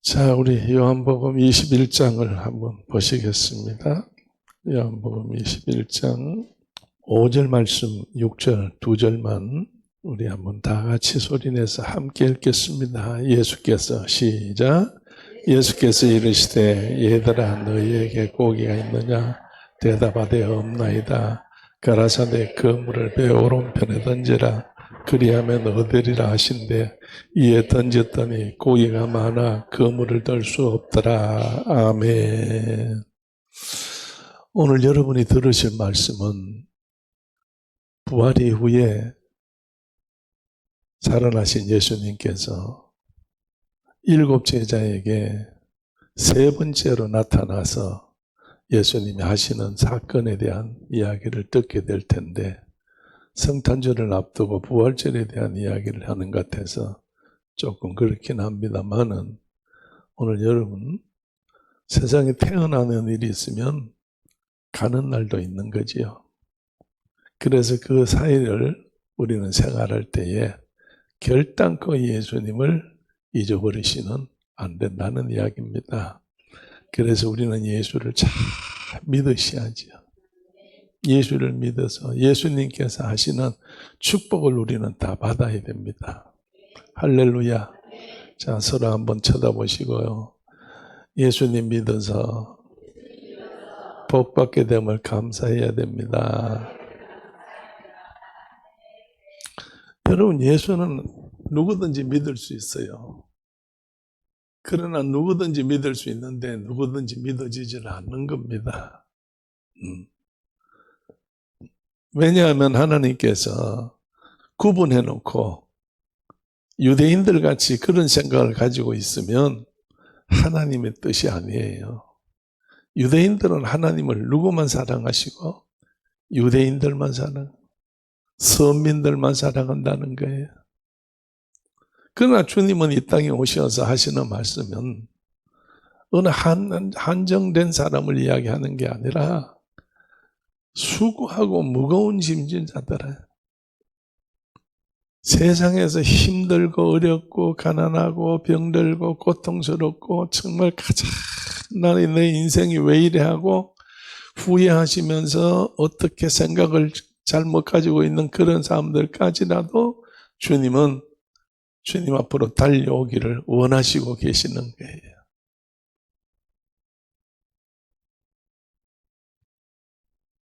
자, 우리 요한복음 21장을 한번 보시겠습니다. 요한복음 21장 5절 말씀, 6절, 2절만 우리 한번 다 같이 소리내서 함께 읽겠습니다. 예수께서 시작. 예수께서 이르시되 얘들아 너희에게 고기가 있느냐? 대답하되 없나이다. 가라사대 그물을 배 오른편에 던지라. 그리하면 얻으리라 하신대 이에 던졌더니 고기가 많아 그물을 들 수 없더라. 아멘. 오늘 여러분이 들으실 말씀은 부활 이후에 살아나신 예수님께서 7 제자에게 3번째로 나타나서 예수님이 하시는 사건에 대한 이야기를 듣게 될 텐데, 성탄절을 앞두고 부활절에 대한 이야기를 하는 것 같아서 조금 그렇긴 합니다만은, 오늘 여러분 세상에 태어나는 일이 있으면 가는 날도 있는 거지요. 그래서 그 사이를 우리는 생활할 때에 결단코 예수님을 잊어버리시는 안 된다는 이야기입니다. 그래서 우리는 예수를 잘 믿으셔야죠. 예수를 믿어서 예수님께서 하시는 축복을 우리는 다 받아야 됩니다. 할렐루야. 자, 서로 한번 쳐다보시고요. 예수님 믿어서 복 받게 됨을 감사해야 됩니다. 여러분, 예수는 누구든지 믿을 수 있어요. 그러나 누구든지 믿을 수 있는데 누구든지 믿어지질 않는 겁니다. 왜냐하면 하나님께서 구분해 놓고 유대인들 같이 그런 생각을 가지고 있으면 하나님의 뜻이 아니에요. 유대인들은 하나님을 누구만 사랑하시고 유대인들만 선민들만 사랑한다는 거예요. 그러나 주님은 이 땅에 오셔서 하시는 말씀은 어느 한정된 사람을 이야기하는 게 아니라 수고하고 무거운 짐진 자들은, 세상에서 힘들고 어렵고 가난하고 병들고 고통스럽고 정말 가장 나는 내 인생이 왜 이래 하고 후회하시면서 어떻게 생각을 잘못 가지고 있는 그런 사람들까지라도 주님은 주님 앞으로 달려오기를 원하시고 계시는 거예요.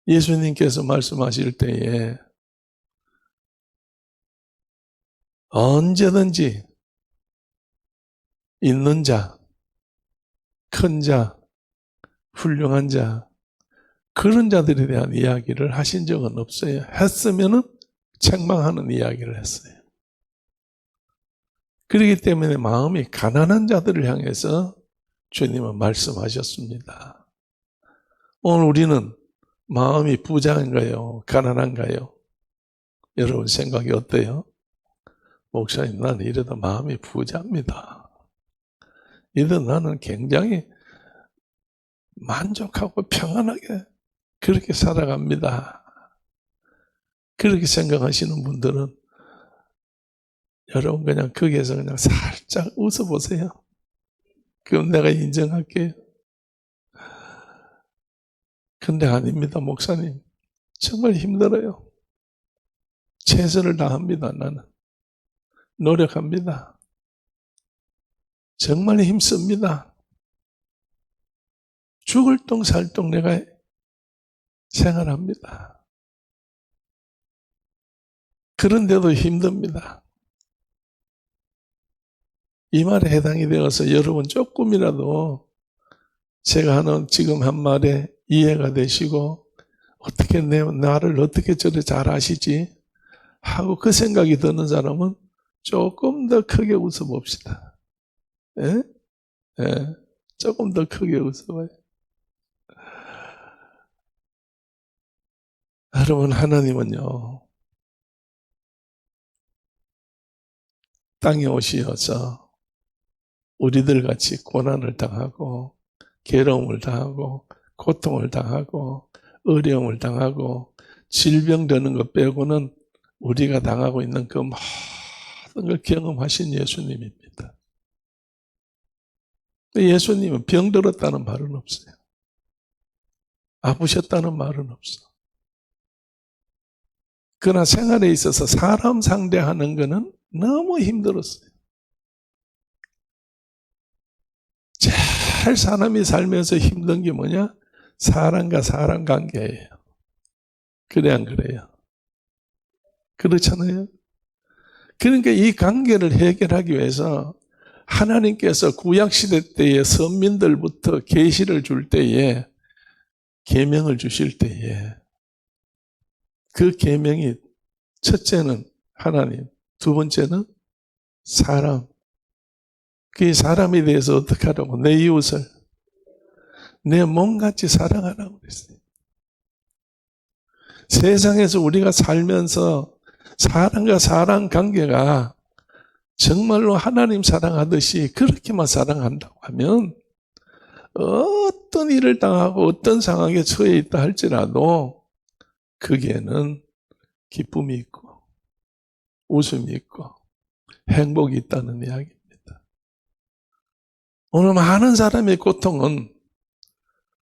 예수님께서 말씀하실 때에 언제든지 있는 자, 큰 자, 훌륭한 자, 그런 자들에 대한 이야기를 하신 적은 없어요. 했으면은 책망하는 이야기를 했어요. 그렇기 때문에 마음이 가난한 자들을 향해서 주님은 말씀하셨습니다. 오늘 우리는 마음이 부자인가요? 가난한가요? 여러분 생각이 어때요? 목사님, 나는 이래도 마음이 부자입니다. 이래도 나는 굉장히 만족하고 평안하게 그렇게 살아갑니다. 그렇게 생각하시는 분들은 여러분 그냥 거기에서 그냥 살짝 웃어보세요. 그럼 내가 인정할게요. 근데 아닙니다, 목사님. 정말 힘들어요. 최선을 다합니다, 나는. 노력합니다. 정말 힘씁니다. 죽을 똥 살 똥 내가 생활합니다. 그런데도 힘듭니다. 이 말에 해당이 되어서 여러분 조금이라도 제가 하는 지금 한 말에 이해가 되시고 어떻게 나를 어떻게 저래 잘 아시지? 하고 그 생각이 드는 사람은 조금 더 크게 웃어봅시다. 예? 예. 조금 더 크게 웃어봐요. 여러분, 하나님은요, 땅에 오시어서 우리들 같이 고난을 당하고 괴로움을 당하고 고통을 당하고 어려움을 당하고 질병 되는 것 빼고는 우리가 당하고 있는 그 모든 걸 경험하신 예수님입니다. 예수님은 병들었다는 말은 없어요. 아프셨다는 말은 없어. 그러나 생활에 있어서 사람 상대하는 것은 너무 힘들었어요. 제일 사람이 살면서 힘든 게 뭐냐? 사람과 사람 관계예요. 그래 안 그래요? 그렇잖아요. 그러니까 이 관계를 해결하기 위해서 하나님께서 구약시대 때에 선민들부터 계시를 줄 때에 계명을 주실 때에 그 계명이 첫째는 하나님, 두 번째는 사람. 그 사람에 대해서 어떻게 하라고? 내 이웃을 내 몸같이 사랑하라고 그랬어요. 세상에서 우리가 살면서 사람과 사람 관계가 정말로 하나님 사랑하듯이 그렇게만 사랑한다고 하면 어떤 일을 당하고 어떤 상황에 처해 있다 할지라도 거기에는 기쁨이 있고 웃음이 있고 행복이 있다는 이야기입니다. 오늘 많은 사람의 고통은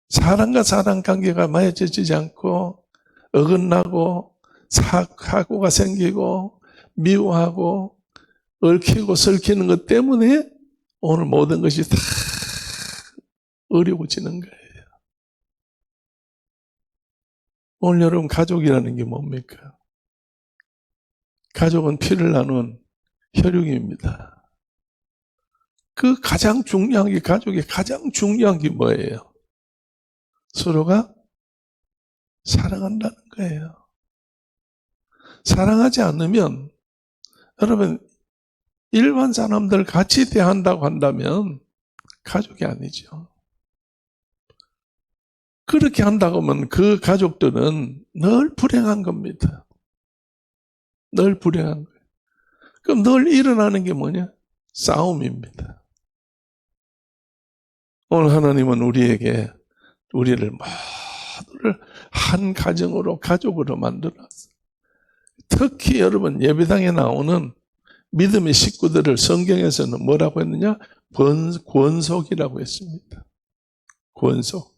사람과 사람 관계가 맺어지지 않고 어긋나고 사고가 생기고 미워하고 얽히고 설키는 것 때문에 오늘 모든 것이 다 어려워지는 거예요. 오늘 여러분 가족이라는 게 뭡니까? 가족은 피를 나눈 혈육입니다. 그 가장 중요한 게 가족의 가장 중요한 게 뭐예요? 서로가 사랑한다는 거예요. 사랑하지 않으면 여러분 일반 사람들 같이 대한다고 한다면 가족이 아니죠. 그렇게 한다고 하면 그 가족들은 늘 불행한 겁니다. 늘 불행한 거예요. 그럼 늘 일어나는 게 뭐냐? 싸움입니다. 오늘 하나님은 우리를 모두를 한 가정으로 가족으로 만들었어요. 특히 여러분 예배당에 나오는 믿음의 식구들을 성경에서는 뭐라고 했느냐? 권속이라고 했습니다. 권속.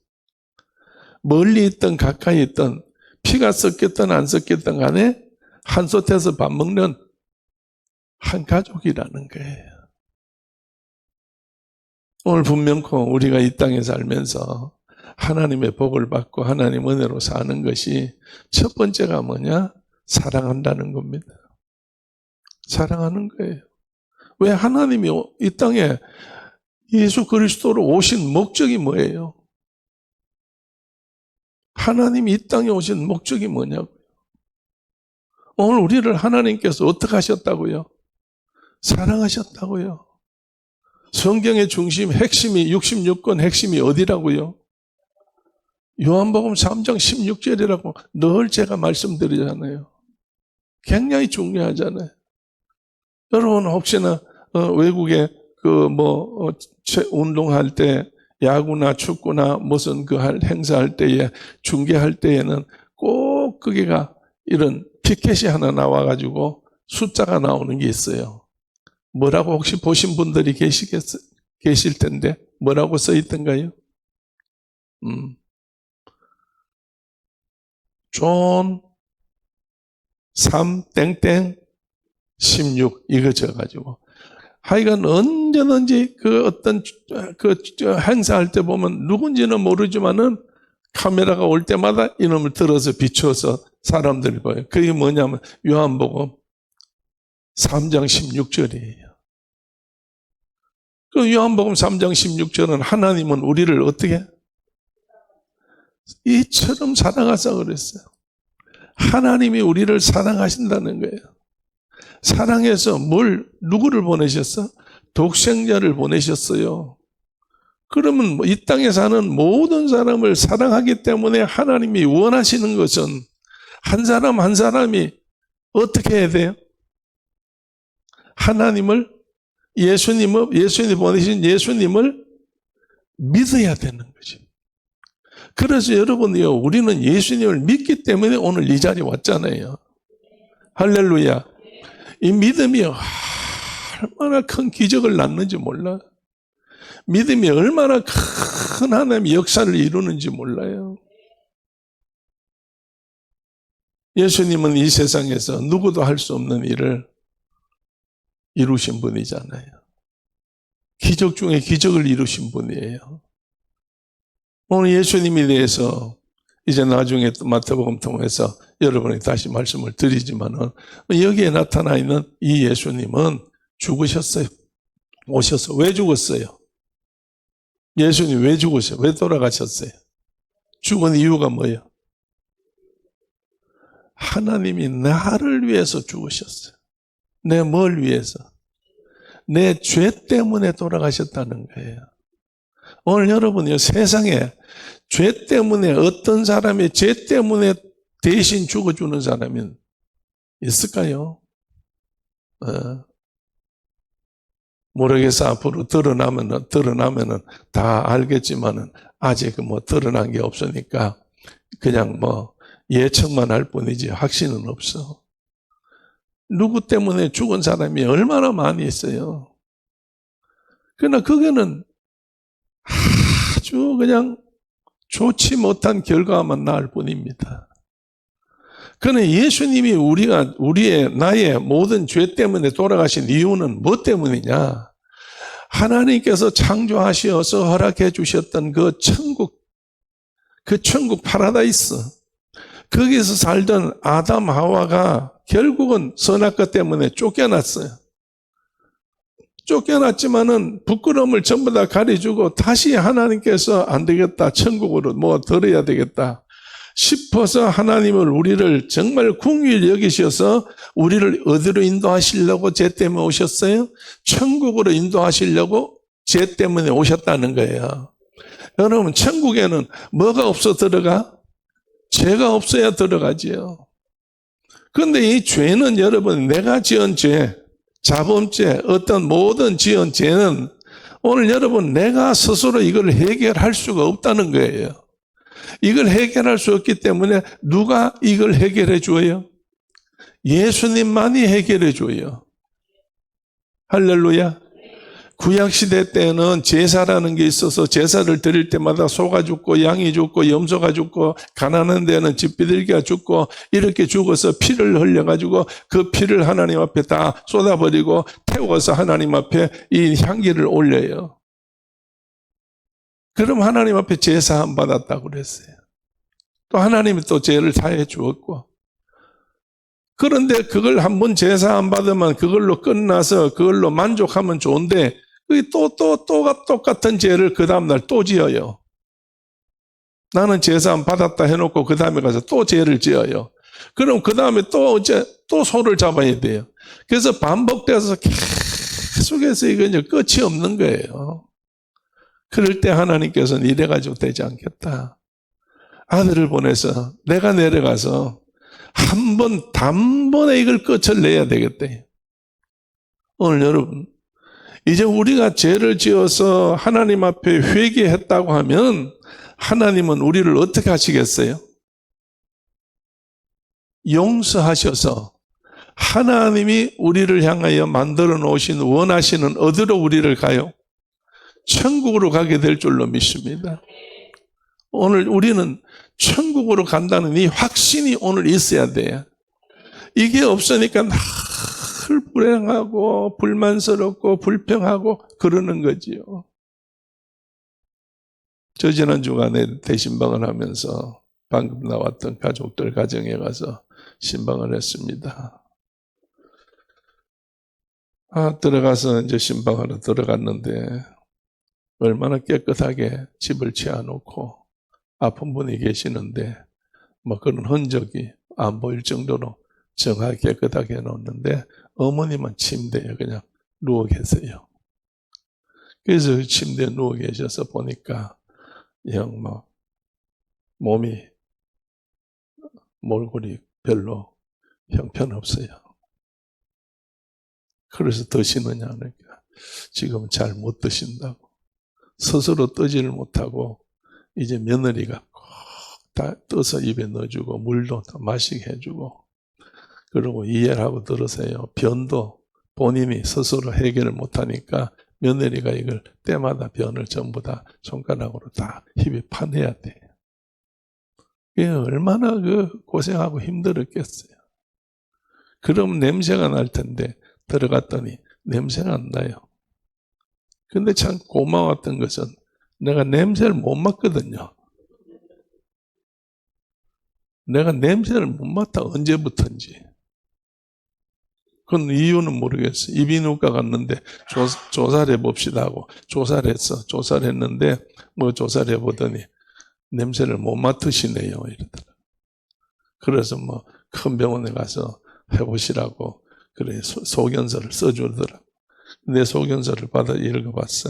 멀리 있든 가까이 있든 피가 섞였든 안 섞였든 간에 한솥에서 밥 먹는 한 가족이라는 거예요. 오늘 분명코 우리가 이 땅에 살면서 하나님의 복을 받고 하나님 은혜로 사는 것이 첫 번째가 뭐냐? 사랑한다는 겁니다. 사랑하는 거예요. 왜 하나님이 이 땅에 예수 그리스도로 오신 목적이 뭐예요? 하나님이 이 땅에 오신 목적이 뭐냐고요? 오늘 우리를 하나님께서 어떻게 하셨다고요? 사랑하셨다고요. 성경의 중심, 핵심이 66권 핵심이 어디라고요? 요한복음 3장 16절이라고 늘 제가 말씀드리잖아요. 굉장히 중요하잖아요. 여러분 혹시나 외국에 운동할 때 야구나 축구나 무슨 행사할 때에 중계할 때에는 꼭 거기가 이런 피켓이 하나 나와가지고 숫자가 나오는 게 있어요. 뭐라고 혹시 보신 분들이 계실 텐데 뭐라고 써 있던가요? 존 3 땡땡 16 이거 져가지고 하여간 언제든지 행사할 때 보면 누군지는 모르지만은 카메라가 올 때마다 이놈을 들어서 비춰서 사람들이 봐요. 그게 뭐냐면 요한복음 3장 16절이에요. 그 요한복음 3장 16절은 하나님은 우리를 어떻게? 이처럼 사랑하사 그랬어요. 하나님이 우리를 사랑하신다는 거예요. 사랑해서 누구를 보내셨어? 독생자를 보내셨어요. 그러면 이 땅에 사는 모든 사람을 사랑하기 때문에 하나님이 원하시는 것은 한 사람 한 사람이 어떻게 해야 돼요? 하나님을 예수님 보내신 예수님을 믿어야 되는 거죠. 그래서 여러분요, 우리는 예수님을 믿기 때문에 오늘 이 자리에 왔잖아요. 할렐루야. 이 믿음이 얼마나 큰 기적을 낳는지 몰라. 믿음이 얼마나 큰 하나님의 역사를 이루는지 몰라요. 예수님은 이 세상에서 누구도 할 수 없는 일을 이루신 분이잖아요. 기적 중에 기적을 이루신 분이에요. 오늘 예수님에 대해서 이제 나중에 마태복음 통해서 여러분이 다시 말씀을 드리지만은 여기에 나타나 있는 이 예수님은 죽으셨어요. 오셔서. 왜 죽었어요? 예수님 왜 죽으셨어요? 왜 돌아가셨어요? 죽은 이유가 뭐예요? 하나님이 나를 위해서 죽으셨어요. 내 뭘 위해서? 내 죄 때문에 돌아가셨다는 거예요. 오늘 여러분요, 세상에 죄 때문에 어떤 사람이 죄 때문에 대신 죽어주는 사람이 있을까요? 모르겠어. 앞으로 드러나면은 다 알겠지만은 아직 뭐 드러난 게 없으니까 그냥 뭐 예측만 할 뿐이지 확신은 없어. 누구 때문에 죽은 사람이 얼마나 많이 있어요. 그러나 그거는 아주 그냥 좋지 못한 결과만 나을 뿐입니다. 그러나 예수님이 나의 모든 죄 때문에 돌아가신 이유는 뭐 때문이냐? 하나님께서 창조하셔서 허락해 주셨던 그 천국 파라다이스, 거기서 살던 아담 하와가 결국은 선악과 때문에 쫓겨났어요. 쫓겨났지만은 부끄러움을 전부 다 가려주고 다시 하나님께서 안 되겠다, 천국으로 뭐 들어야 되겠다 싶어서 하나님을 우리를 정말 긍휼히 여기셔서 우리를 어디로 인도하시려고 죄 때문에 오셨어요? 천국으로 인도하시려고 죄 때문에 오셨다는 거예요. 여러분, 천국에는 뭐가 없어 들어가? 죄가 없어야 들어가지요. 그런데 이 죄는 여러분, 내가 지은 죄, 자범죄, 어떤 모든 지은 죄는 오늘 여러분, 내가 스스로 이걸 해결할 수가 없다는 거예요. 이걸 해결할 수 없기 때문에 누가 이걸 해결해 줘요? 예수님만이 해결해 줘요. 할렐루야. 구약시대 때는 제사라는 게 있어서 제사를 드릴 때마다 소가 죽고 양이 죽고 염소가 죽고 가난한 데는 집비둘기가 죽고 이렇게 죽어서 피를 흘려가지고 그 피를 하나님 앞에 다 쏟아버리고 태워서 하나님 앞에 이 향기를 올려요. 그럼 하나님 앞에 제사함 받았다고 그랬어요. 또 하나님이 또 죄를 사해 주었고. 그런데 그걸 한번 제사함 받으면 그걸로 끝나서 그걸로 만족하면 좋은데 또 똑같은 죄를 그 다음날 또 지어요. 나는 제사함 받았다 해놓고 그 다음에 가서 또 죄를 지어요. 그럼 그 다음에 또 소를 잡아야 돼요. 그래서 반복돼서 계속해서 이거 이제 끝이 없는 거예요. 그럴 때 하나님께서는 이래가지고 되지 않겠다. 아들을 보내서 내가 내려가서 단번에 이걸 끝을 내야 되겠다. 오늘 여러분, 이제 우리가 죄를 지어서 하나님 앞에 회개했다고 하면 하나님은 우리를 어떻게 하시겠어요? 용서하셔서 하나님이 우리를 향하여 만들어 놓으신 원하시는 어디로 우리를 가요? 천국으로 가게 될 줄로 믿습니다. 오늘 우리는 천국으로 간다는 이 확신이 오늘 있어야 돼요. 이게 없으니까 늘 불행하고 불만스럽고 불평하고 그러는 거지요. 저 지난 주간에 대신방을 하면서 방금 나왔던 가족들 가정에 가서 신방을 했습니다. 들어가서 이제 신방하러 들어갔는데 얼마나 깨끗하게 집을 치워놓고 아픈 분이 계시는데 뭐 그런 흔적이 안 보일 정도로 정확하게 깨끗하게 해놓는데 어머님은 침대에 그냥 누워 계세요. 그래서 침대에 누워 계셔서 보니까 영 뭐 몸이 몰골이 별로 형편없어요. 그래서 드시느냐 하니까 지금은 잘 못 드신다고. 스스로 뜨지를 못하고 이제 며느리가 꼭 다 떠서 입에 넣어주고 물도 다 마시게 해주고 그러고 이해를 하고 들으세요. 변도 본인이 스스로 해결을 못하니까 며느리가 이걸 때마다 변을 전부 다 손가락으로 다 입에 파내야 돼. 이게 얼마나 고생하고 힘들었겠어요. 그럼 냄새가 날 텐데 들어갔더니 냄새가 안 나요. 근데 참 고마웠던 것은 내가 냄새를 못 맡거든요. 내가 냄새를 못 맡아, 언제부터인지. 그건 이유는 모르겠어요. 이비인후과 갔는데 조사를 해봅시다 하고 조사를 했어. 조사를 했는데 조사를 해보더니 냄새를 못 맡으시네요 이러더라. 그래서 큰 병원에 가서 해보시라고 그래 소견서를 써주더라. 내 소견서를 받아 읽어봤어.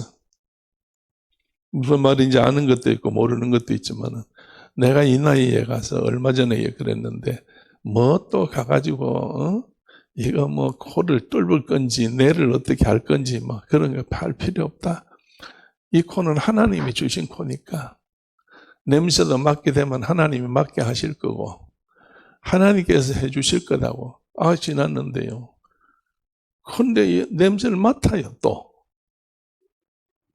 무슨 말인지 아는 것도 있고 모르는 것도 있지만 내가 이 나이에 가서 얼마 전에 그랬는데 또 가가지고 이거 코를 뚫을 건지 뇌를 어떻게 할 건지 그런 거 할 필요 없다. 이 코는 하나님이 주신 코니까 냄새도 맡게 되면 하나님이 맡게 하실 거고 하나님께서 해주실 거라고 지났는데요. 근데 냄새를 맡아요 또.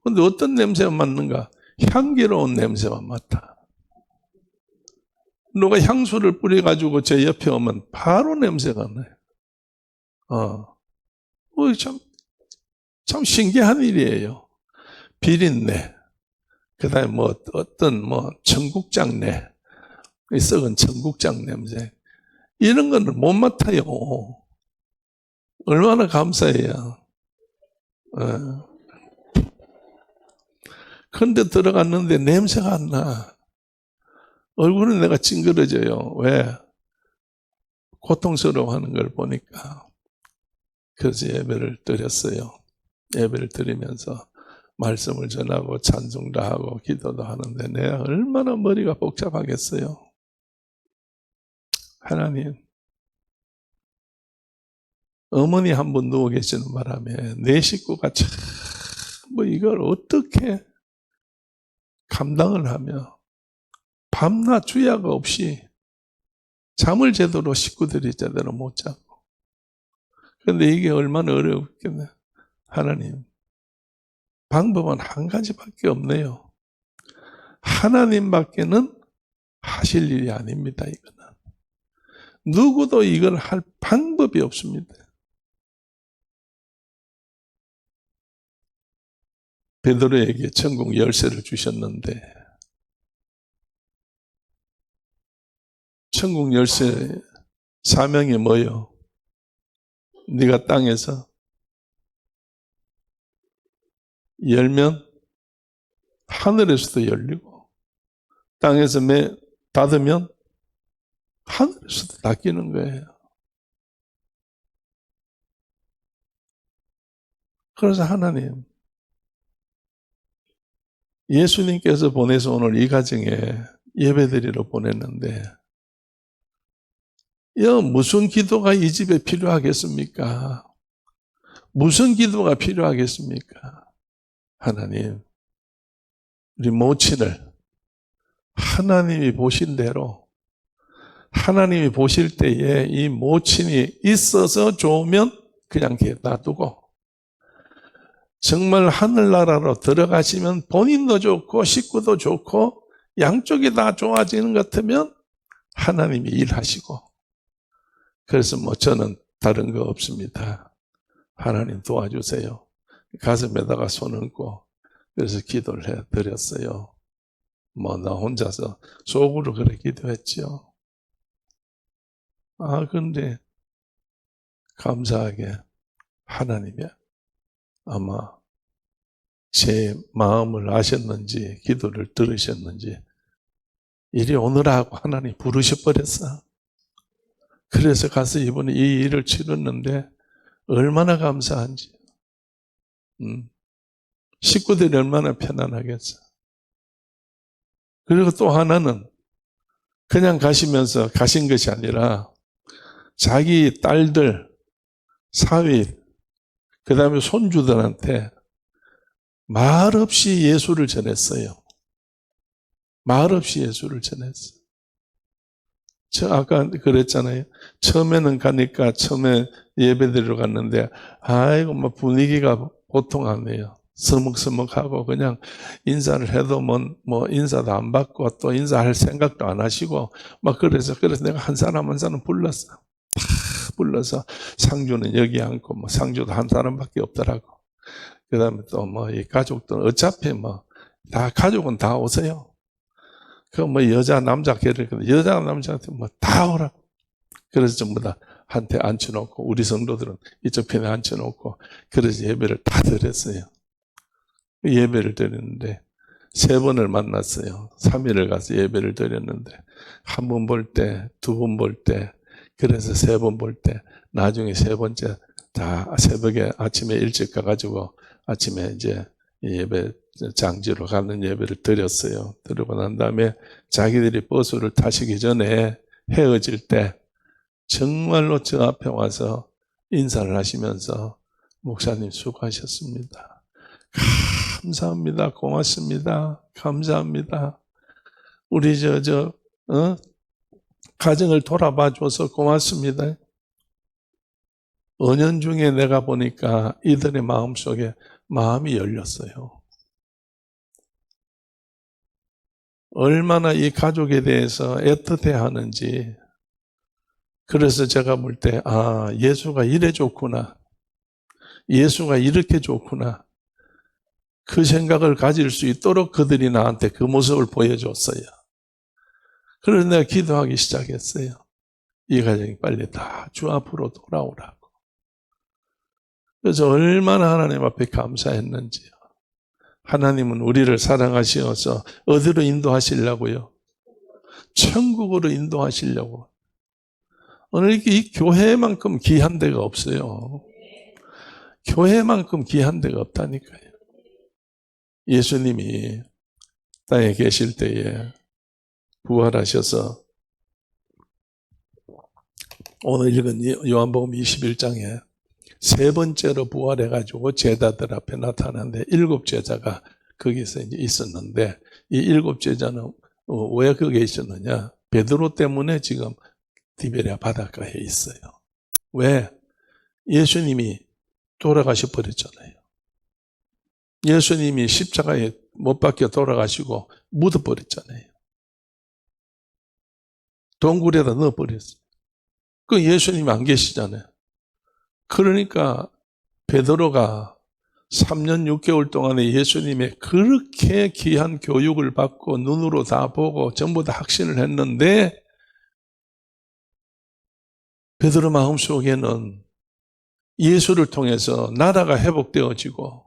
근데 어떤 냄새가 맡는가? 향기로운 냄새만 맡아. 누가 향수를 뿌려가지고 제 옆에 오면 바로 냄새가 나요. 참 신기한 일이에요. 비린내, 그 다음에 어떤 청국장내, 썩은 청국장 냄새. 이런 거는 못 맡아요. 얼마나 감사해요. 그런데 들어갔는데 냄새가 안 나. 얼굴은 내가 찡그러져요. 왜? 고통스러워하는 걸 보니까. 그래서 예배를 드렸어요. 예배를 드리면서 말씀을 전하고 찬송도 하고 기도도 하는데 내가 얼마나 머리가 복잡하겠어요. 하나님, 어머니 한 분 누워 계시는 바람에 내 식구가 전부 이걸 어떻게 감당을 하며 밤낮 주야가 없이 잠을 제대로 식구들이 제대로 못 자고. 그런데 이게 얼마나 어렵겠네. 하나님, 방법은 한 가지밖에 없네요. 하나님밖에는 하실 일이 아닙니다. 이거는 누구도 이걸 할 방법이 없습니다. 베드로에게 천국 열쇠를 주셨는데 천국 열쇠 사명이 뭐예요? 네가 땅에서 열면 하늘에서도 열리고 땅에서 닫으면 하늘에서도 닫히는 거예요. 그래서 하나님, 예수님께서 보내서 오늘 이 가정에 예배드리러 보냈는데 무슨 기도가 이 집에 필요하겠습니까? 무슨 기도가 필요하겠습니까? 하나님, 우리 모친을 하나님이 보신 대로 하나님이 보실 때에 이 모친이 있어서 좋으면 그냥 놔두고 정말 하늘나라로 들어가시면 본인도 좋고 식구도 좋고 양쪽이 다 좋아지는 것 같으면 하나님이 일하시고 그래서 저는 다른 거 없습니다. 하나님 도와주세요. 가슴에다가 손 얹고 그래서 기도를 해드렸어요. 나 혼자서 속으로 그렇게 기도했죠. 그런데 감사하게 하나님이 아마 제 마음을 아셨는지 기도를 들으셨는지 이리 오너라 하고 하나님 부르셔버렸어. 그래서 가서 이번에 이 일을 치렀는데 얼마나 감사한지. 식구들이 얼마나 편안하겠어. 그리고 또 하나는 그냥 가시면서 가신 것이 아니라 자기 딸들, 사위, 그 다음에 손주들한테 말없이 예수를 전했어요. 말없이 예수를 전했어요. 아까 그랬잖아요. 처음에는 가니까 처음에 예배드리러 갔는데 분위기가 보통 아니에요. 서먹서먹하고 그냥 인사를 해도 뭐 인사도 안 받고 또 인사할 생각도 안 하시고 막 그래서 내가 한 사람 한 사람 불렀어. 다 불러서 상주는 여기 앉고 뭐 상주도 한 사람밖에 없더라고. 그 다음에 또 뭐 이 가족들 어차피 뭐 다 가족은 다 오세요. 그 뭐 여자 남자 걔를 여자 남자한테 뭐 다 오라고. 그래서 전부 다 한테 앉혀놓고 우리 성도들은 이쪽 편에 앉혀놓고 그래서 예배를 다 드렸어요. 예배를 드렸는데 3번을 만났어요. 3일을 가서 예배를 드렸는데 한 번 볼 때, 2번 볼 때, 그래서 3번 볼 때 나중에 3번째 다 새벽에 아침에 일찍 가가지고 아침에 이제 예배 장지로 가는 예배를 드렸어요. 드리고 난 다음에 자기들이 버스를 타시기 전에 헤어질 때 정말로 저 앞에 와서 인사를 하시면서 목사님 수고하셨습니다. 감사합니다. 고맙습니다. 감사합니다. 우리 가정을 돌아봐 줘서 고맙습니다. 은연중에 내가 보니까 이들의 마음속에 마음이 열렸어요. 얼마나 이 가족에 대해서 애틋해 하는지. 그래서 제가 볼 때, 예수가 이래 좋구나. 예수가 이렇게 좋구나. 그 생각을 가질 수 있도록 그들이 나한테 그 모습을 보여줬어요. 그래서 내가 기도하기 시작했어요. 이 가정이 빨리 다 주 앞으로 돌아오라고. 그래서 얼마나 하나님 앞에 감사했는지요. 하나님은 우리를 사랑하시어서 어디로 인도하시려고요? 천국으로 인도하시려고. 오늘 이 교회만큼 귀한 데가 없어요. 교회만큼 귀한 데가 없다니까요. 예수님이 땅에 계실 때에 부활하셔서 오늘 읽은 요한복음 21장에 3번째로 부활해가지고 제자들 앞에 나타났는데 7 제자가 거기서 이제 있었는데 이 7 제자는 왜 거기에 있었느냐? 베드로 때문에 지금 디베랴 바닷가에 있어요. 왜? 예수님이 돌아가셔 버렸잖아요. 예수님이 십자가에 못 박혀 돌아가시고 묻어 버렸잖아요. 동굴에다 넣어 버렸어요. 그 예수님이 안 계시잖아요. 그러니까 베드로가 3년 6개월 동안에 예수님의 그렇게 귀한 교육을 받고 눈으로 다 보고 전부 다 확신을 했는데 베드로 마음속에는 예수를 통해서 나라가 회복되어지고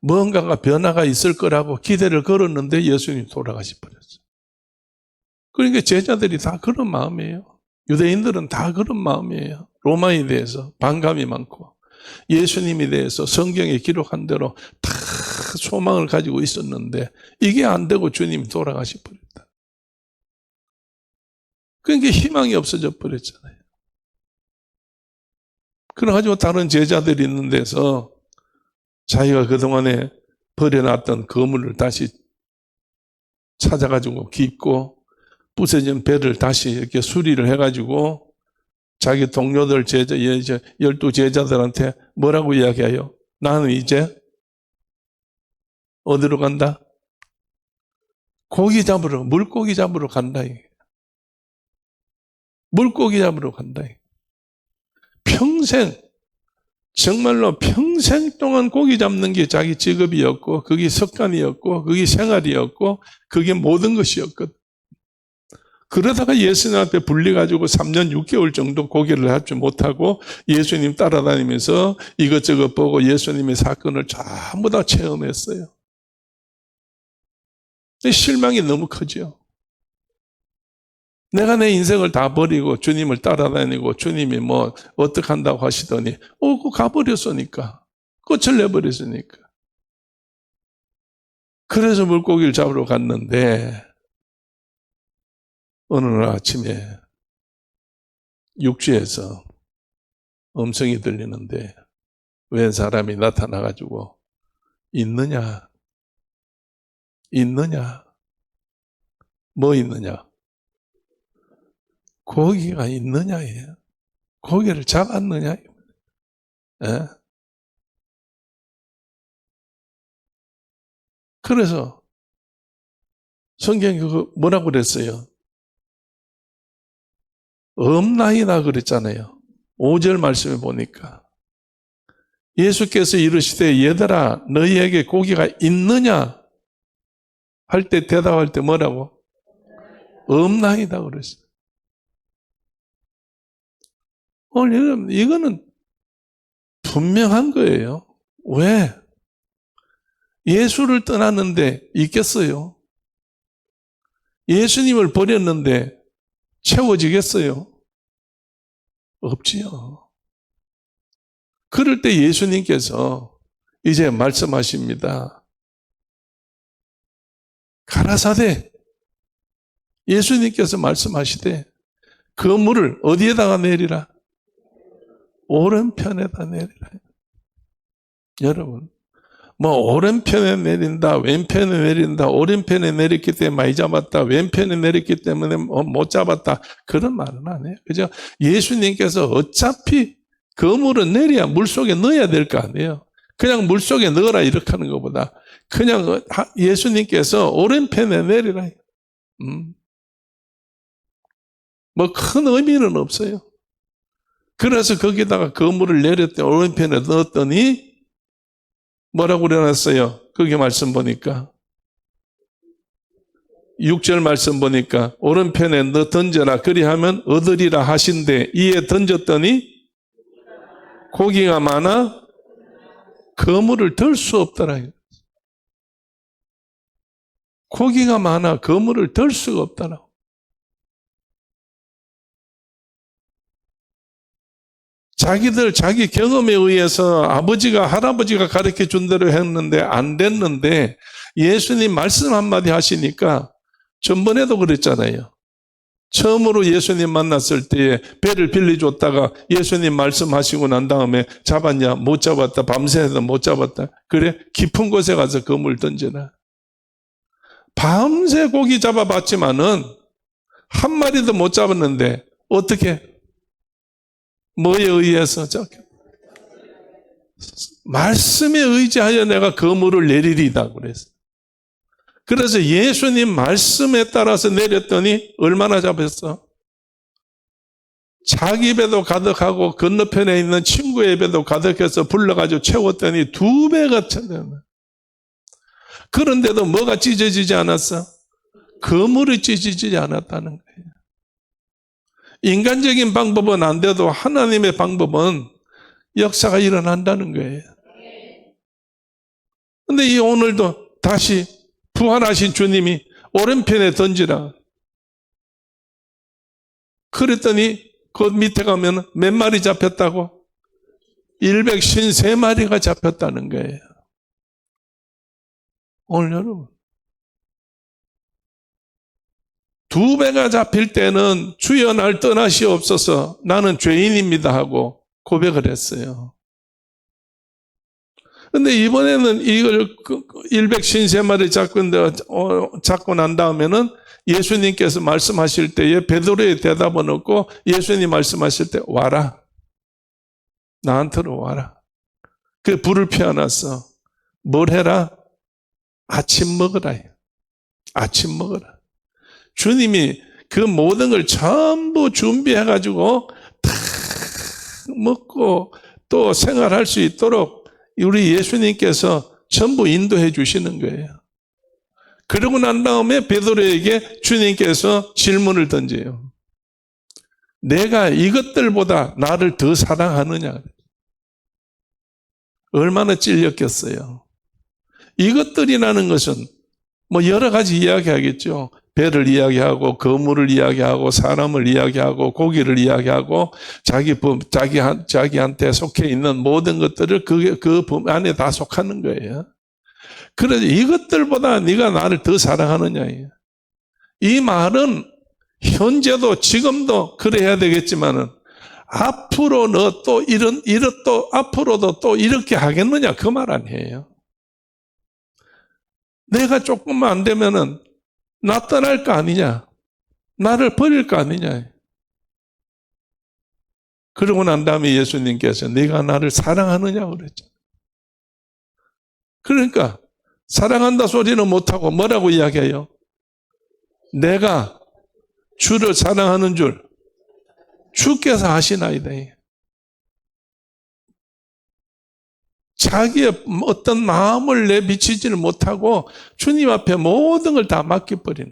뭔가가 변화가 있을 거라고 기대를 걸었는데 예수님이 돌아가시 버렸어요. 그러니까 제자들이 다 그런 마음이에요. 유대인들은 다 그런 마음이에요. 로마에 대해서 반감이 많고 예수님에 대해서 성경에 기록한 대로 다 소망을 가지고 있었는데 이게 안 되고 주님이 돌아가시 버렸다. 그러니까 희망이 없어져 버렸잖아요. 그래가지고 다른 제자들이 있는 데서 자기가 그동안에 버려놨던 거물을 다시 찾아가지고 깁고 부서진 배를 다시 이렇게 수리를 해가지고 자기 동료들 12 제자들한테 뭐라고 이야기해요? 나는 이제 어디로 간다? 물고기 잡으러 간다. 물고기 잡으러 간다. 정말로 평생 동안 고기 잡는 게 자기 직업이었고, 그게 습관이었고, 그게 생활이었고, 그게 모든 것이었거든. 그러다가 예수님 앞에 불려가지고 3년 6개월 정도 고기를 잡지 못하고 예수님 따라다니면서 이것저것 보고 예수님의 사건을 전부 다 체험했어요. 실망이 너무 크죠. 내가 내 인생을 다 버리고 주님을 따라다니고 주님이 뭐 어떻게 한다고 하시더니 그거 가버렸으니까. 끝을 내버렸으니까. 그래서 물고기를 잡으러 갔는데 어느 날 아침에 육지에서 음성이 들리는데 웬 사람이 나타나가지고 있느냐? 뭐 있느냐? 고기가 있느냐예요. 고기를 잡았느냐? 예? 그래서 성경이 그거 뭐라고 그랬어요? 없나이다 그랬잖아요. 5절 말씀에 보니까 예수께서 이르시되 얘들아 너희에게 고기가 있느냐 할 때 대답할 때 뭐라고? 없나이다 그랬어요. 오늘 이거는 분명한 거예요. 왜? 예수를 떠났는데 있겠어요? 예수님을 버렸는데 채워지겠어요? 없지요. 그럴 때 예수님께서 이제 말씀하십니다. 가라사대 예수님께서 말씀하시되 그 물을 어디에다가 내리라? 오른편에다 내리라. 여러분 뭐 오른편에 내린다, 왼편에 내린다, 오른편에 내렸기 때문에 많이 잡았다, 왼편에 내렸기 때문에 못 잡았다. 그런 말은 안 해요. 그죠? 예수님께서 어차피 그 물은 내려야 물속에 넣어야 될 거 아니에요. 그냥 물속에 넣어라 이렇게 하는 것보다 그냥 예수님께서 오른편에 내리라. 뭐 큰 의미는 없어요. 그래서 거기다가 그 물을 내렸더니 오른편에 넣었더니 뭐라고 그려놨어요? 거기 말씀 보니까 6절 말씀 보니까 오른편에 너 던져라 그리하면 얻으리라 하신대 이에 던졌더니 고기가 많아 그물을 들 수 없더라. 고기가 많아 그물을 들 수가 없더라. 자기 경험에 의해서 아버지가 할아버지가 가르쳐 준 대로 했는데 안 됐는데 예수님 말씀 한마디 하시니까 전번에도 그랬잖아요. 처음으로 예수님 만났을 때에 배를 빌려줬다가 예수님 말씀하시고 난 다음에 잡았냐? 못 잡았다. 밤새도 못 잡았다. 그래? 깊은 곳에 가서 그물 던져라. 밤새 고기 잡아봤지만은 한 마리도 못 잡았는데 어떻게? 뭐에 의해서? 말씀에 의지하여 내가 그물을 내리리다 그랬어요. 그래서 예수님 말씀에 따라서 내렸더니 얼마나 잡았어? 자기 배도 가득하고 건너편에 있는 친구의 배도 가득해서 불러가지고 채웠더니 2배가 찼잖아. 그런데도 뭐가 찢어지지 않았어? 그물이 찢어지지 않았다는 거예요. 인간적인 방법은 안 돼도 하나님의 방법은 역사가 일어난다는 거예요. 근데 이 오늘도 다시 부활하신 주님이 오른편에 던지라. 그랬더니 그 밑에 가면 몇 마리 잡혔다고? 153마리가 잡혔다는 거예요. 오늘 여러분 2배가 잡힐 때는 주여 날 떠나시옵소서 나는 죄인입니다 하고 고백을 했어요. 근데 이번에는 이걸 153마리 잡고 난 다음에는 예수님께서 말씀하실 때에 베드로의 대답은 없고 예수님 말씀하실 때 와라. 나한테로 와라. 그 불을 피워놨어. 뭘 해라? 아침 먹으라. 아침 먹으라. 주님이 그 모든 걸 전부 준비해가지고 다 먹고 또 생활할 수 있도록 우리 예수님께서 전부 인도해 주시는 거예요. 그러고 난 다음에 베드로에게 주님께서 질문을 던져요. 내가 이것들보다 나를 더 사랑하느냐? 얼마나 찔렸겠어요. 이것들이라는 것은 뭐 여러 가지 이야기하겠죠. 배를 이야기하고 거물을 이야기하고 사람을 이야기하고 고기를 이야기하고 자기한테 속해 있는 모든 것들을 그 안에 다 속하는 거예요. 그래서 이것들보다 네가 나를 더 사랑하느냐. 이 말은 현재도 지금도 그래야 되겠지만은 앞으로 너 또 또 앞으로도 또 이렇게 하겠느냐 그 말 아니에요. 내가 조금만 안 되면은 나 떠날 거 아니냐? 나를 버릴 거 아니냐? 그러고 난 다음에 예수님께서 네가 나를 사랑하느냐고 그랬죠. 그러니까 사랑한다 소리는 못하고 뭐라고 이야기해요? 내가 주를 사랑하는 줄 주께서 아시나이다. 자기의 어떤 마음을 내비치지를 못하고 주님 앞에 모든 걸 다 맡겨버리는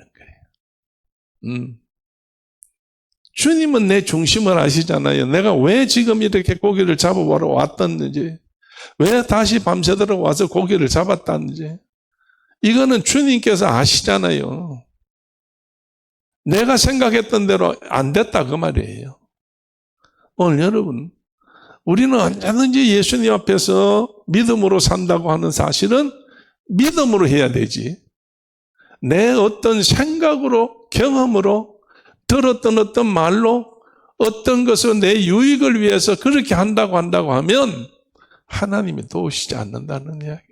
거예요. 주님은 내 중심을 아시잖아요. 내가 왜 지금 이렇게 고기를 잡아보러 왔던지, 왜 다시 밤새도록 와서 고기를 잡았다는지, 이거는 주님께서 아시잖아요. 내가 생각했던 대로 안 됐다 그 말이에요. 오늘 여러분, 우리는 언제든지 예수님 앞에서 믿음으로 산다고 하는 사실은 믿음으로 해야 되지. 내 어떤 생각으로, 경험으로, 들었던 어떤 말로, 어떤 것을 내 유익을 위해서 그렇게 한다고 하면 하나님이 도우시지 않는다는 이야기.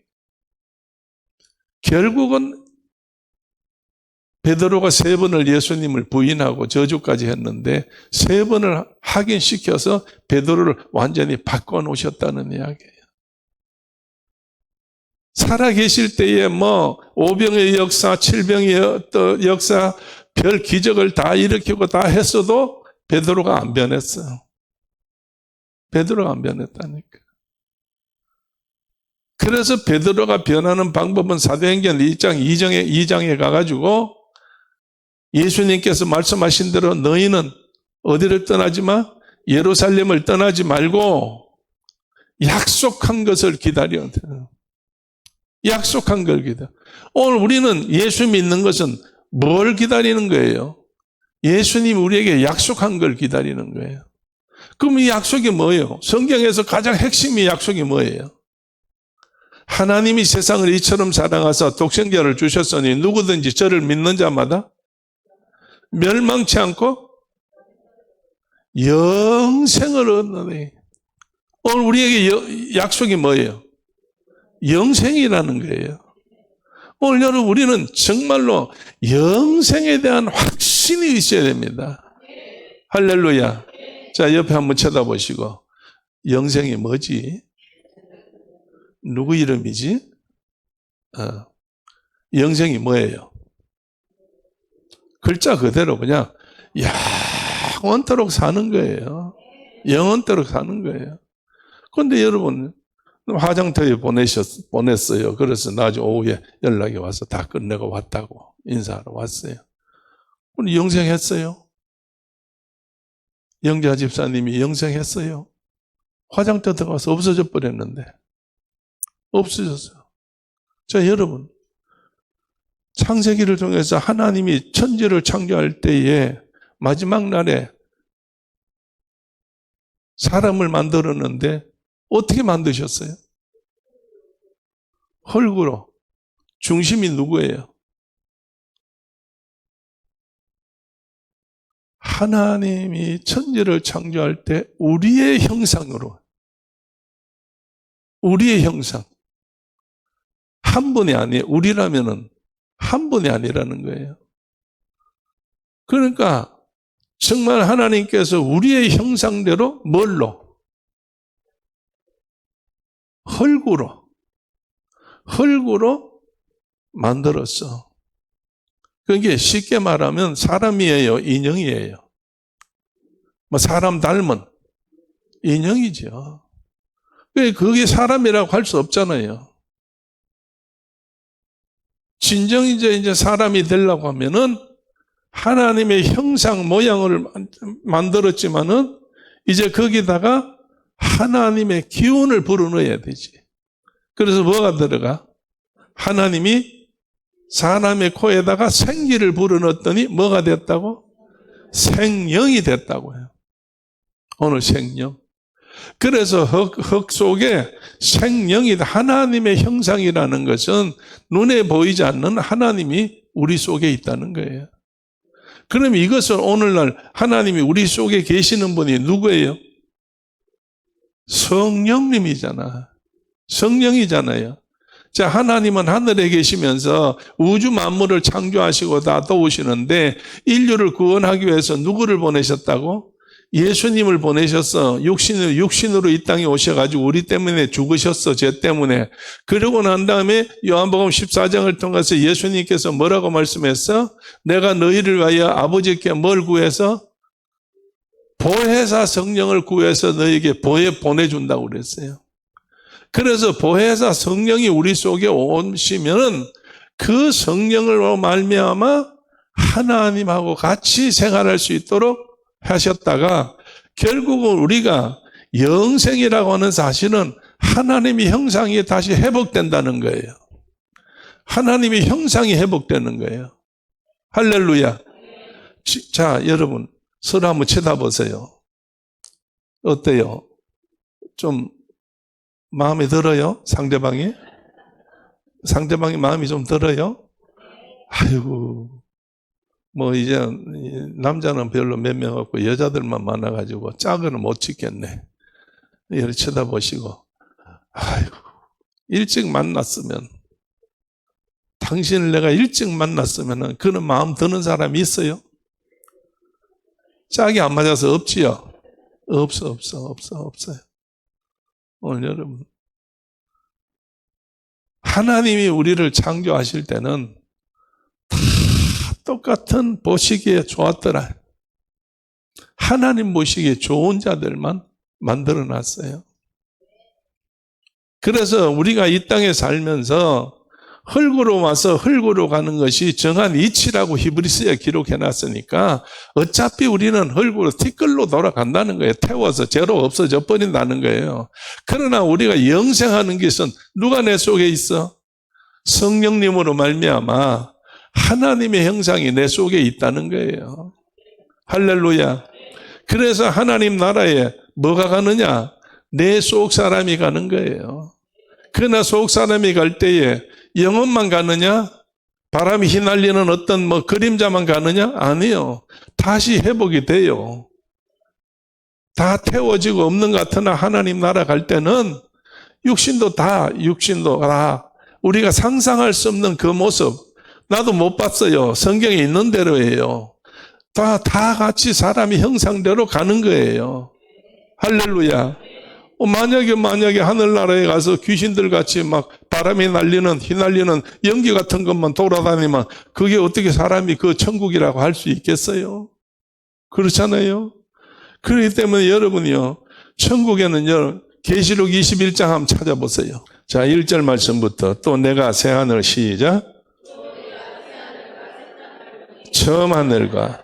결국은 베드로가 3번을 예수님을 부인하고 저주까지 했는데 3번을 확인시켜서 베드로를 완전히 바꿔놓으셨다는 이야기예요. 살아계실 때에 5병의 역사, 7병의 역사, 별 기적을 다 일으키고 다 했어도 베드로가 안 변했어요. 베드로가 안 변했다니까. 그래서 베드로가 변하는 방법은 사도행전 2장에 가가지고 예수님께서 말씀하신 대로 너희는 어디를 떠나지 마? 예루살렘을 떠나지 말고 약속한 것을 기다려야 돼요. 약속한 걸 기다려. 오늘 우리는 예수 믿는 것은 뭘 기다리는 거예요? 예수님이 우리에게 약속한 걸 기다리는 거예요. 그럼 이 약속이 뭐예요? 성경에서 가장 핵심의 약속이 뭐예요? 하나님이 세상을 이처럼 사랑하사 독생자를 주셨으니 누구든지 저를 믿는 자마다 멸망치 않고 영생을 얻느니. 오늘 우리에게 약속이 뭐예요? 영생이라는 거예요. 오늘 여러분 우리는 정말로 영생에 대한 확신이 있어야 됩니다. 할렐루야. 자, 옆에 한번 쳐다보시고 영생이 뭐지? 누구 이름이지? 영생이 뭐예요? 글자 그대로 그냥 영원토록 사는 거예요. 영원토록 사는 거예요. 그런데 여러분 화장터에 보냈어요. 그래서 나중에 오후에 연락이 와서 다 끝내고 왔다고 인사하러 왔어요. 그럼 영생했어요? 영자 집사님이 영생했어요? 화장터 들어가서 없어져 버렸는데 없어졌어요. 자, 여러분 창세기를 통해서 하나님이 천지를 창조할 때에 마지막 날에 사람을 만들었는데 어떻게 만드셨어요? 흙으로. 중심이 누구예요? 하나님이 천지를 창조할 때 우리의 형상으로, 우리의 형상, 한 분이 아니에요. 우리라면은 한 분이 아니라는 거예요. 그러니까 정말 하나님께서 우리의 형상대로 뭘로? 흙으로 만들었어. 그게 쉽게 말하면 사람이에요? 인형이에요? 사람 닮은 인형이죠. 그게 사람이라고 할 수 없잖아요. 진정 이제 사람이 되려고 하면은 하나님의 형상 모양을 만들었지만은 이제 거기다가 하나님의 기운을 불어넣어야 되지. 그래서 뭐가 들어가? 하나님이 사람의 코에다가 생기를 불어넣었더니 뭐가 됐다고? 생명이 됐다고 해요. 오늘 생명. 그래서 흙 속에 생명이 하나님의 형상이라는 것은 눈에 보이지 않는 하나님이 우리 속에 있다는 거예요. 그럼 이것을 오늘날 하나님이 우리 속에 계시는 분이 누구예요? 성령님이잖아. 성령이잖아요. 자, 하나님은 하늘에 계시면서 우주 만물을 창조하시고 다 도우시는데 인류를 구원하기 위해서 누구를 보내셨다고? 예수님을 보내셨어. 육신으로 이 땅에 오셔가지고 우리 때문에 죽으셨어. 죄 때문에. 그러고 난 다음에 요한복음 14장을 통해서 예수님께서 뭐라고 말씀했어? 내가 너희를 위하여 아버지께 뭘 구해서? 보혜사 성령을 구해서 너희에게 보내준다고 그랬어요. 그래서 보혜사 성령이 우리 속에 오시면은 그 성령으로 말미암아 하나님하고 같이 생활할 수 있도록 하셨다가 결국은 우리가 영생이라고 하는 사실은 하나님의 형상이 다시 회복된다는 거예요. 하나님의 형상이 회복되는 거예요. 할렐루야. 자, 여러분 서로 한번 쳐다보세요. 어때요? 좀 마음에 들어요? 상대방이 마음이 좀 들어요? 아이고, 뭐 이제 남자는 별로 몇 명 없고 여자들만 많아가지고 짝은 못 찍겠네. 이렇게 쳐다보시고, 아이고, 일찍 만났으면, 당신을 내가 일찍 만났으면 그런 마음 드는 사람이 있어요? 짝이 안 맞아서 없지요? 없어요. 오늘 여러분, 하나님이 우리를 창조하실 때는 다 똑같은 보시기에 좋았더라. 하나님 보시기에 좋은 자들만 만들어 놨어요. 그래서 우리가 이 땅에 살면서 흙으로 와서 흙으로 가는 것이 정한 이치라고 히브리서에 기록해 놨으니까 어차피 우리는 흙으로 티끌로 돌아간다는 거예요. 태워서 죄로 없어져 버린다는 거예요. 그러나 우리가 영생하는 것은 누가 내 속에 있어? 성령님으로 말미암아 하나님의 형상이 내 속에 있다는 거예요. 할렐루야. 그래서 하나님 나라에 뭐가 가느냐? 내 속 사람이 가는 거예요. 그러나 속 사람이 갈 때에 영혼만 가느냐? 바람이 휘날리는 어떤 그림자만 가느냐? 아니요. 다시 회복이 돼요. 다 태워지고 없는 것 같으나 하나님 나라 갈 때는 육신도 다 우리가 상상할 수 없는 그 모습, 나도 못 봤어요. 성경에 있는 대로예요. 다 같이 사람이 형상대로 가는 거예요. 할렐루야. 만약에 하늘나라에 가서 귀신들 같이 막 바람이 휘날리는 연기 같은 것만 돌아다니면 그게 어떻게 사람이 그 천국이라고 할 수 있겠어요? 그렇잖아요. 그렇기 때문에 여러분이요, 천국에는요, 계시록 21장 한번 찾아보세요. 자, 1절 말씀부터 또 내가 새하늘 시작. 처음 하늘과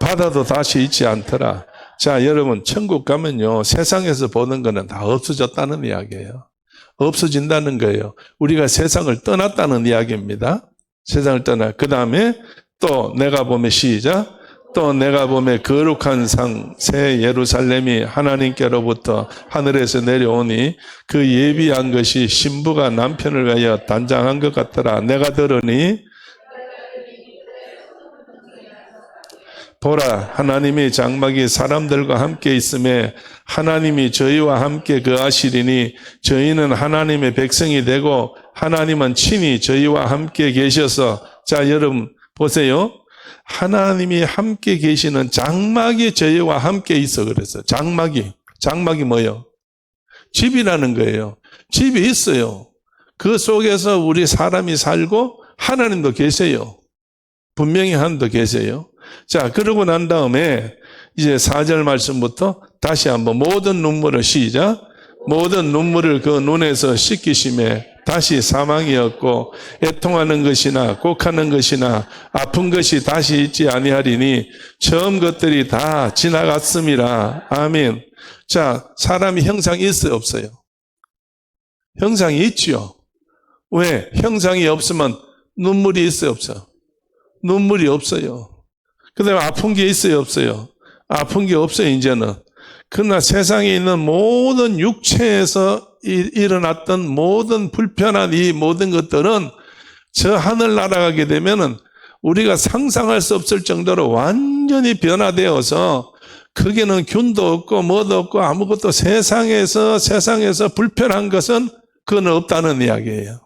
바다도 다시 있지 않더라. 자, 여러분, 천국 가면요, 세상에서 보는 거는 다 없어졌다는 이야기예요. 없어진다는 거예요. 우리가 세상을 떠났다는 이야기입니다. 세상을 그 다음에 또 내가 보면 시작. 또 내가 보면 거룩한 상, 새 예루살렘이 하나님께로부터 하늘에서 내려오니 그 예비한 것이 신부가 남편을 위하여 단장한 것 같더라. 내가 들으니 보라, 하나님의 장막이 사람들과 함께 있음에 하나님이 저희와 함께 거하시리니 저희는 하나님의 백성이 되고 하나님은 친히 저희와 함께 계셔서, 자, 여러분 보세요. 하나님이 함께 계시는 장막이 저희와 함께 있어. 그랬어요. 장막이 뭐예요? 집이라는 거예요. 집이 있어요. 그 속에서 우리 사람이 살고 하나님도 계세요. 분명히 하나님도 계세요. 자, 그러고 난 다음에 이제 4절 말씀부터 다시 한번 모든 눈물을 시작. 모든 눈물을 그 눈에서 씻기심에 다시 사망이 없고 애통하는 것이나 곡하는 것이나 아픈 것이 다시 있지 아니하리니 처음 것들이 다 지나갔음이라. 아멘. 자, 사람이 형상이 있어요, 없어요? 형상이 있죠. 왜? 형상이 없으면 눈물이 있어요, 없어요? 눈물이 없어요. 그 다음에 아픈 게 있어요, 없어요? 아픈 게 없어요, 이제는. 그러나 세상에 있는 모든 육체에서 일어났던 모든 불편한 이 모든 것들은 저 하늘 날아가게 되면은 우리가 상상할 수 없을 정도로 완전히 변화되어서 거기는 균도 없고 뭐도 없고 아무것도 세상에서 불편한 것은 그건 없다는 이야기예요.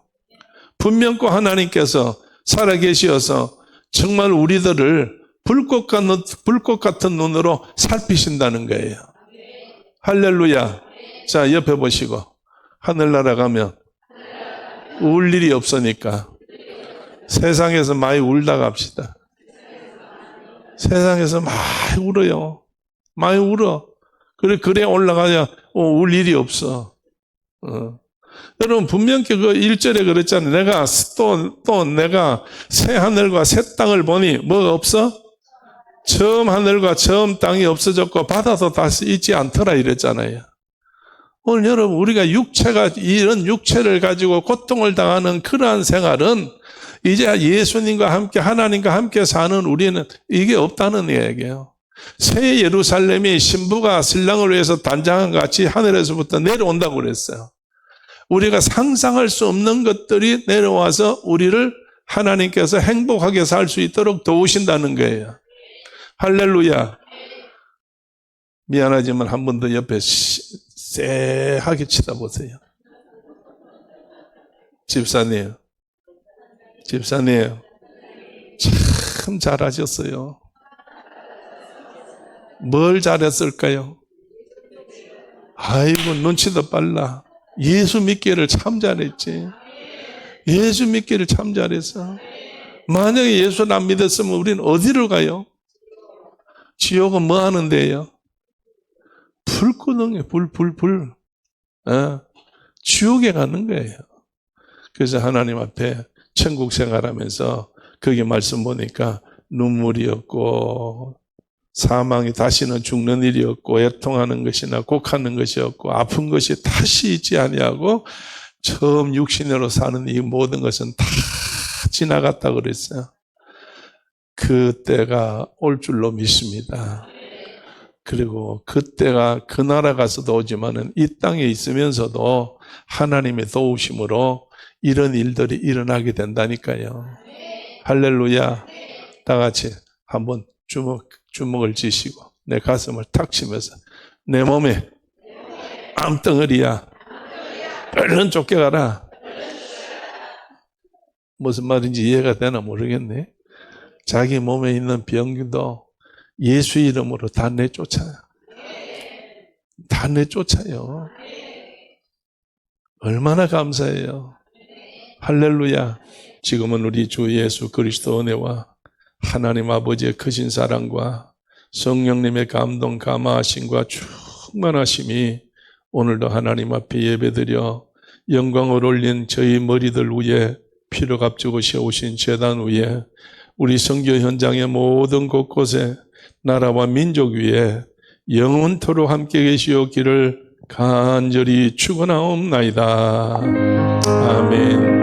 분명코 하나님께서 살아계시어서 정말 우리들을 불꽃 같은 눈으로 살피신다는 거예요. 할렐루야. 자, 옆에 보시고 하늘나라 가면 울 일이 없으니까 세상에서 많이 울다 갑시다. 세상에서 많이 울어요. 많이 울어. 그래 올라가야 울 일이 없어. 여러분 분명히 그 1절에 그랬잖아요. 내가 내가 새 하늘과 새 땅을 보니 뭐가 없어? 처음 하늘과 처음 땅이 없어졌고 바다도 다시 있지 않더라 이랬잖아요. 오늘 여러분 우리가 이런 육체를 가지고 고통을 당하는 그러한 생활은 이제 예수님과 함께 하나님과 함께 사는 우리는 이게 없다는 얘기예요. 새 예루살렘이 신부가 신랑을 위해서 단장한 같이 하늘에서부터 내려온다고 그랬어요. 우리가 상상할 수 없는 것들이 내려와서 우리를 하나님께서 행복하게 살 수 있도록 도우신다는 거예요. 할렐루야. 미안하지만 한 번 더 옆에 쎄하게 쳐다보세요. 집사님 참 잘하셨어요. 뭘 잘했을까요? 아이고 눈치도 빨라. 예수 믿기를 참 잘했지. 예수 믿기를 참 잘했어. 만약에 예수를 안 믿었으면 우리는 어디로 가요? 지옥은 뭐 하는 데예요? 불구덩이 불. 지옥에 가는 거예요. 그래서 하나님 앞에 천국 생활하면서 거기 말씀 보니까 눈물이 없고 사망이 다시는 죽는 일이 없고 애통하는 것이나 곡하는 것이 없고 아픈 것이 다시 있지 아니하고 처음 육신으로 사는 이 모든 것은 다 지나갔다 그랬어요. 그때가 올 줄로 믿습니다. 그리고 그때가 그 나라 가서도 오지만은 이 땅에 있으면서도 하나님의 도우심으로 이런 일들이 일어나게 된다니까요. 할렐루야. 다 같이 한번 주먹을 쥐시고 내 가슴을 탁 치면서 내 몸에 암덩어리야. 얼른 쫓겨가라. 무슨 말인지 이해가 되나 모르겠네. 자기 몸에 있는 병도 예수 이름으로 다 내쫓아요. 다 내쫓아요. 얼마나 감사해요. 할렐루야. 지금은 우리 주 예수 그리스도 은혜와 하나님 아버지의 크신 사랑과 성령님의 감동 감화하심과 충만하심이 오늘도 하나님 앞에 예배드려 영광을 올린 저희 머리들 위에 피로 값주고 세우신 제단 위에 우리 선교 현장의 모든 곳곳에 나라와 민족 위에 영원토록 함께 계시옵기를 간절히 축원하옵나이다. 아멘.